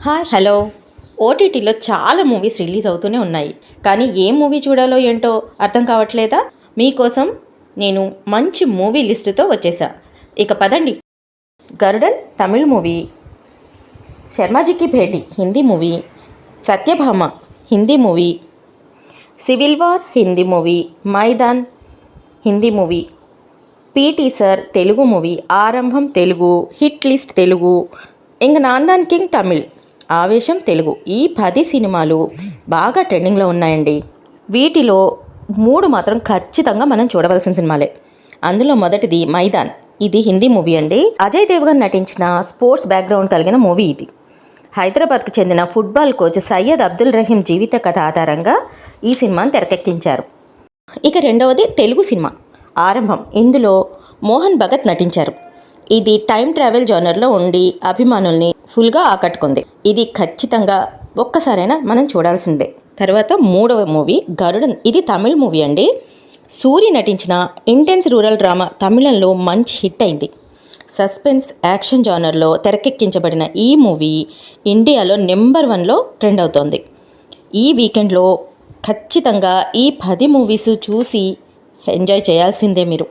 Hi hello. ఓటీటీలో చాలా movies release అవుతూనే ఉన్నాయి. కానీ ఏ మూవీ చూడాలో ఏంటో అర్థం కావట్లేదా? మీకోసం నేను మంచి మూవీ లిస్టుతో వచ్చేసా. ఇక పదండి. గరుడన్ తమిళ్ మూవీ, శర్మాజీకి భేటీ Hindi movie, Satyabhama Hindi movie, civil war Hindi movie, Maidan Hindi movie, PT sir Telugu movie, ఆరంభం తెలుగు, హిట్ లిస్ట్ తెలుగు, ఇంక నాందాన్ కింగ్ తమిళ్, ఆవేశం తెలుగు. ఈ 10 సినిమాలు బాగా ట్రెండింగ్లో ఉన్నాయండి. వీటిలో 3 మాత్రం ఖచ్చితంగా మనం చూడవలసిన సినిమాలే. అందులో మొదటిది మైదాన్. ఇది హిందీ మూవీ అండి. అజయ్ దేవ్గన్ నటించిన స్పోర్ట్స్ బ్యాక్గ్రౌండ్ కలిగిన మూవీ ఇది. హైదరాబాద్కు చెందిన ఫుట్బాల్ కోచ్ సయ్యద్ అబ్దుల్ రహీం జీవిత కథ ఆధారంగా ఈ సినిమాను తెరకెక్కించారు. ఇక రెండవది తెలుగు సినిమా ఆరంభం. ఇందులో మోహన్ భగత్ నటించారు. ఇది టైం ట్రావెల్ జోనర్లో ఉండి అభిమానుల్ని ఫుల్గా ఆకట్టుకుంది. ఇది ఖచ్చితంగా ఒక్కసారైనా మనం చూడాల్సిందే. తర్వాత మూడవ మూవీ గరుడన్. ఇది తమిళ్ మూవీ అండి. సూరి నటించిన ఇంటెన్స్ రూరల్ డ్రామా తమిళంలో మంచి హిట్ అయింది. సస్పెన్స్ యాక్షన్ జానర్లో తెరకెక్కించబడిన ఈ మూవీ ఇండియాలో నెంబర్ 1లో ట్రెండ్ అవుతోంది. ఈ వీకెండ్లో ఖచ్చితంగా ఈ 10 మూవీస్ చూసి ఎంజాయ్ చేయాల్సిందే మీరు.